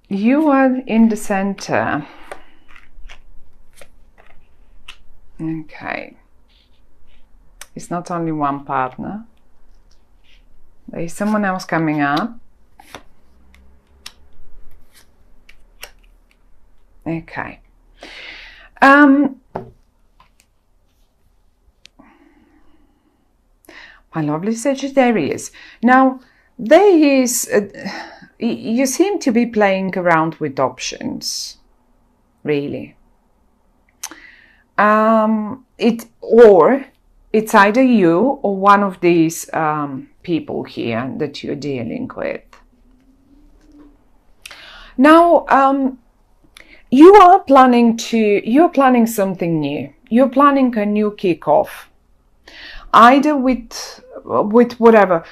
You are in the center. Okay. It's not only one partner. There is someone else coming up. Okay. My lovely Sagittarius. Now, there is, you seem to be playing around with options, really. It's either you or one of these people here that you're dealing with. Now, you're planning something new. You're planning a new kickoff, either with whoever,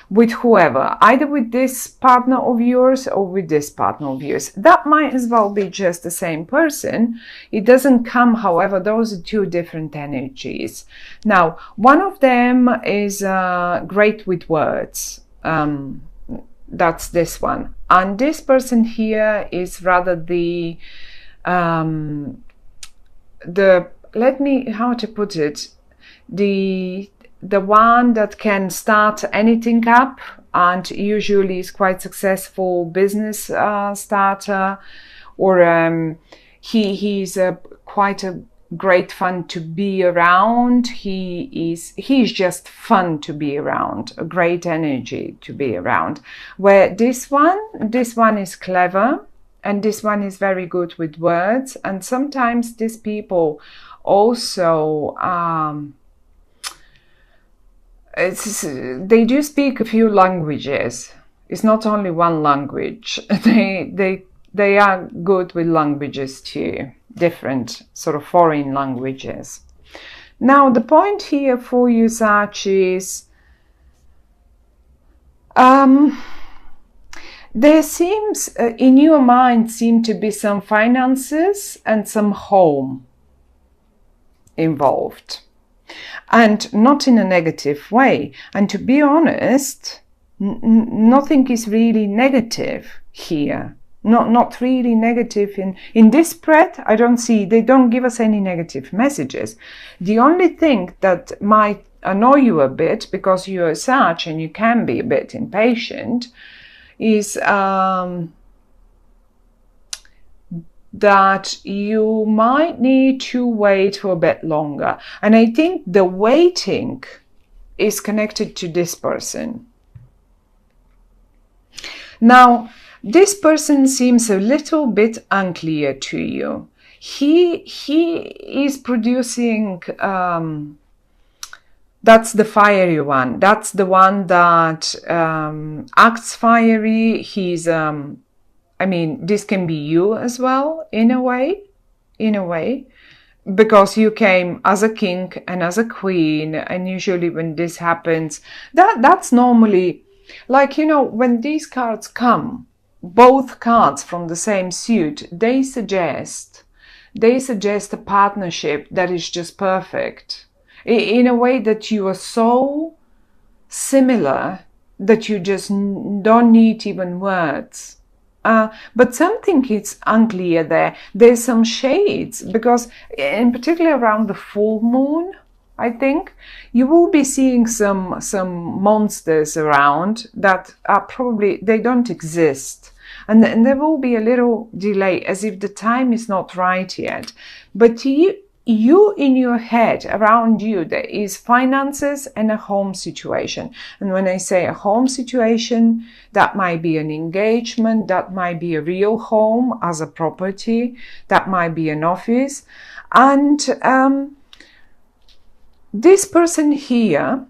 either with this partner of yours or with this partner of yours. That might as well be just the same person. It doesn't come, however, those are two different energies. Now, one of them is great with words. That's this one. And this person here is rather how to put it, the one that can start anything up and usually is quite successful business starter, or he's quite a great fun to be around. He's just fun to be around, a great energy to be around. Where this one is clever, and this one is very good with words, and sometimes these people also they do speak a few languages. It's not only one language. They are good with languages too, different sort of foreign languages. Now, the point here for you, Sag, is there seems, in your mind, seem to be some finances and some home involved. And not in a negative way. And to be honest, nothing is really negative here. Not really negative in this spread. I don't see, they don't give us any negative messages. The only thing that might annoy you a bit, because you're a Sag and you can be a bit impatient, is that you might need to wait for a bit longer. And I think the waiting is connected to this person. Now, this person seems a little bit unclear to you. He is producing, that's the fiery one. That's the one that acts fiery. He's this can be you as well, in a way, because you came as a king and as a queen, and usually when this happens, that's normally, like, when these cards come, both cards from the same suit, they suggest a partnership that is just perfect, in a way that you are so similar that you just don't need even words. But something is unclear there. There's some shades, because in particular around the full moon, I think, you will be seeing some monsters around that are probably, they don't exist. And there will be a little delay, as if the time is not right yet. But you in your head, around you, there is finances and a home situation. And when I say a home situation, that might be an engagement, that might be a real home as a property, that might be an office. And this person here,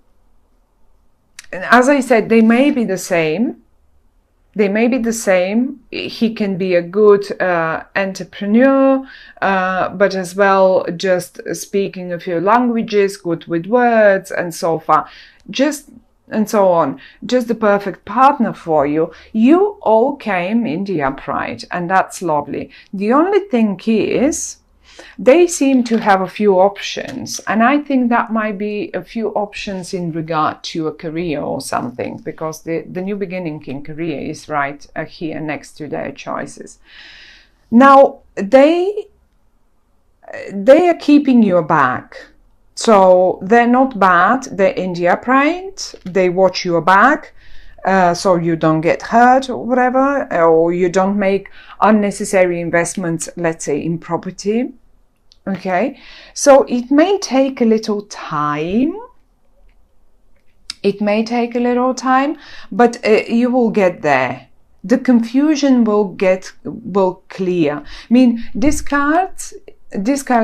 as I said, they may be the same. He can be a good entrepreneur, but as well just speaking a few languages, good with words and so far, and so on. Just the perfect partner for you. You all came in the upright, and that's lovely. The only thing is they seem to have a few options, and I think that might be a few options in regard to a career or something, because the new beginning in career is right here next to their choices. Now they are keeping your back, so they're not bad, they're in the upright, they watch your back, so you don't get hurt or whatever, or you don't make unnecessary investments, let's say in property. Okay, so it may take a little time. It may take a little time, but you will get there. The confusion will clear. I mean, this card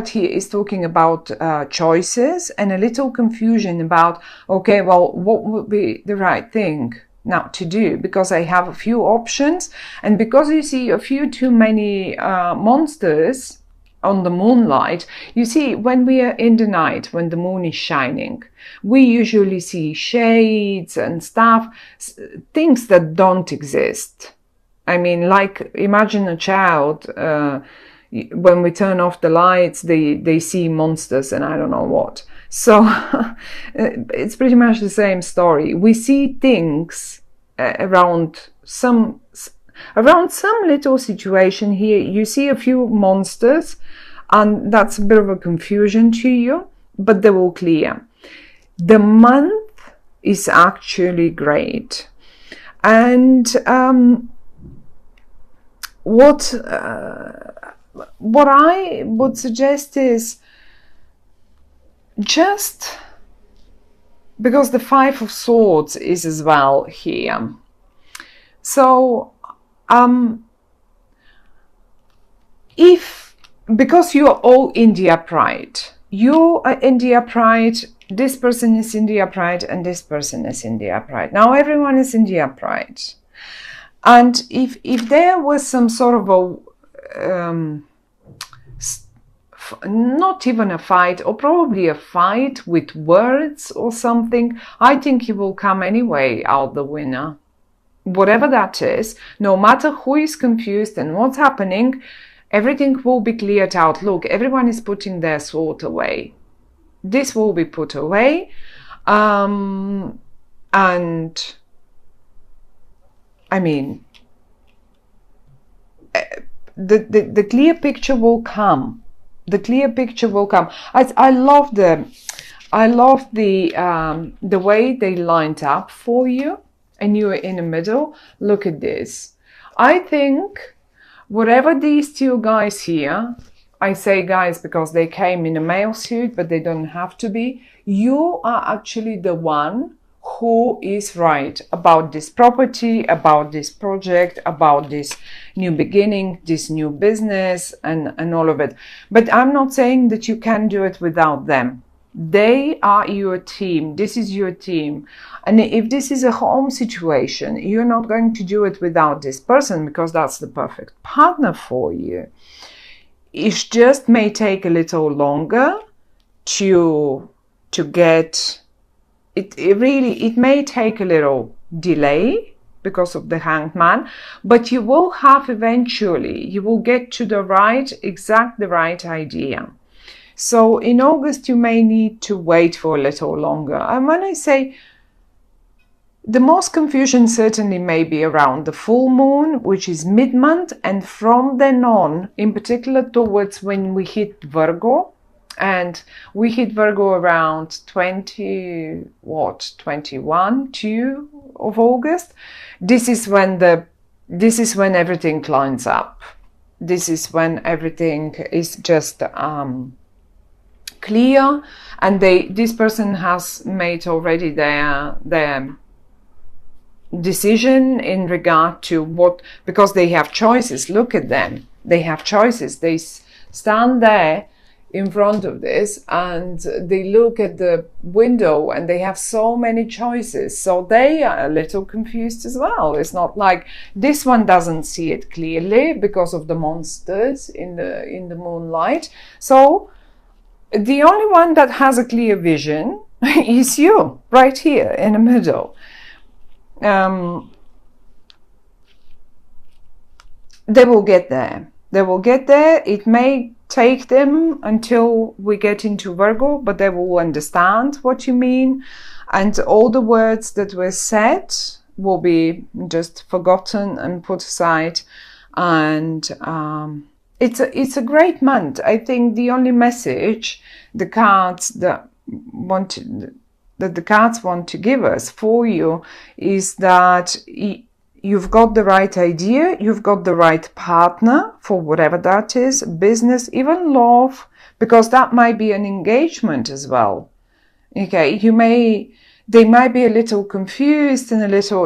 here is talking about choices and a little confusion about, okay, well, what would be the right thing now to do, because I have a few options, and because you see a few too many monsters on the moonlight. You see, when we are in the night, when the moon is shining, we usually see shades and stuff, things that don't exist. I mean, like, imagine a child, when we turn off the lights, they see monsters and I don't know what. So it's pretty much the same story. We see things around some little situation here. You see a few monsters, and that's a bit of a confusion to you, but they will clear. The month is actually great, and what I would suggest is, just because the Five of Swords is as well here, so because you are all in the upright, you are in the upright, this person is in the upright, and this person is in the upright. Now everyone is in the upright, and if there was some sort of a not even a fight, or probably a fight with words or something, I think you will come anyway out the winner. Whatever that is, no matter who is confused and what's happening, everything will be cleared out. Look, everyone is putting their sword away. This will be put away, and I mean, the clear picture will come. The clear picture will come. I love the way they lined up for you, and you are in the middle. Look at this. I think whatever these two guys here, I say guys because they came in a male suit, but they don't have to be. You are actually the one who is right about this property, about this project, about this new beginning, this new business, and all of it. But I'm not saying that you can do it without them. They are your team. This is your team. And if this is a home situation, you're not going to do it without this person, because that's the perfect partner for you. It just may take a little longer to get it. It may take a little delay because of the Hanged Man, but you will have eventually, you will get to the right idea. So in August, you may need to wait for a little longer. And when I say the most confusion certainly may be around the full moon, which is mid-month, and from then on, in particular towards when we hit Virgo, and we hit Virgo around 21, 2 of August. This is when everything climbs up. This is when everything is just clear, and this person has made already their decision in regard to what, because they have choices. Look at them, they have choices. They stand there in front of this and they look at the window and they have so many choices, so they are a little confused as well. It's not like this one doesn't see it clearly because of the monsters in the moonlight. So the only one that has a clear vision is you, right here in the middle. They will get there. They will get there. It may take them until we get into Virgo, but they will understand what you mean. And all the words that were said will be just forgotten and put aside. And it's a great month. I think the only message the cards that the cards want to give us for you is that you've got the right idea, you've got the right partner for whatever that is, business, even love, because that might be an engagement as well. Okay, they might be a little confused and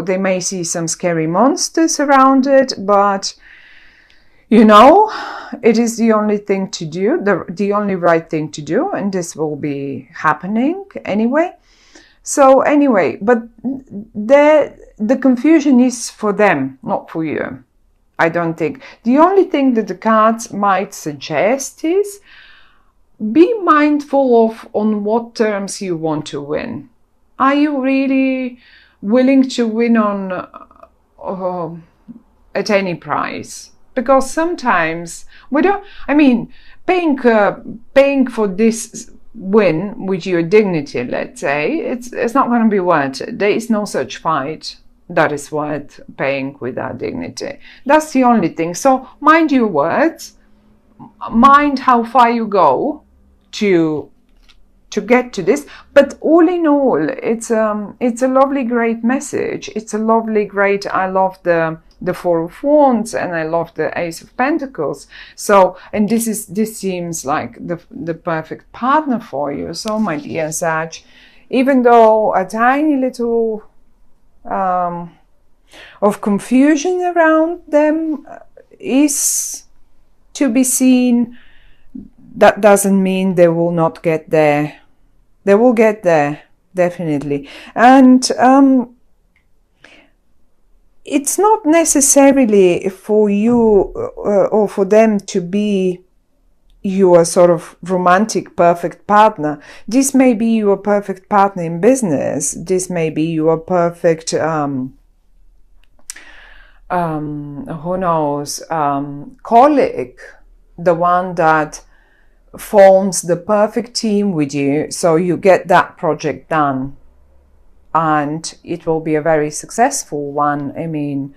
they may see some scary monsters around it, but you know, it is the only thing to do, the only right thing to do, and this will be happening anyway. So anyway, but the confusion is for them, not for you. I don't think. The only thing that the cards might suggest is be mindful of on what terms you want to win. Are you really willing to win on at any price? Because sometimes we don't. I mean, paying for this win with your dignity, let's say, it's not going to be worth it. There is no such fight that is worth paying with our dignity. That's the only thing. So mind your words, mind how far you go to get to this. But all in all, it's a lovely, great message. It's a lovely, great. I love the Four of Wands and I love the Ace of Pentacles. So, and this seems like the perfect partner for you. So, my dear Sag, even though a tiny little of confusion around them is to be seen, that doesn't mean they will not get there. They will get there, definitely. And it's not necessarily for you or for them to be your sort of romantic perfect partner. This may be your perfect partner in business. This may be your perfect, who knows, colleague, the one that forms the perfect team with you, so you get that project done. And it will be a very successful one. I mean,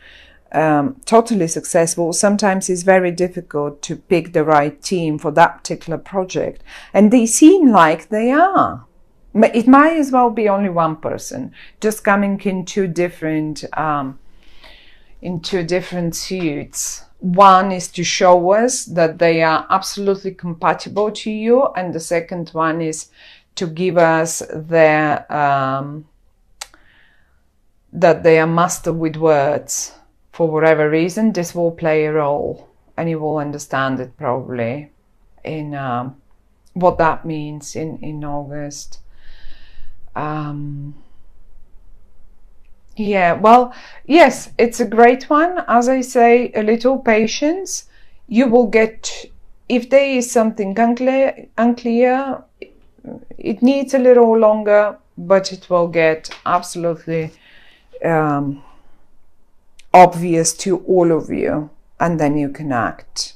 totally successful. Sometimes it's very difficult to pick the right team for that particular project. And they seem like they are. It might as well be only one person, just coming in two different suits. One is to show us that they are absolutely compatible to you. And the second one is to give us their... that they are master with words. For whatever reason, this will play a role, and you will understand it probably in what that means in August. Yeah, well, yes, it's a great one. As I say, a little patience. You will get, if there is something unclear, it needs a little longer, but it will get absolutely obvious to all of you, and then you can act.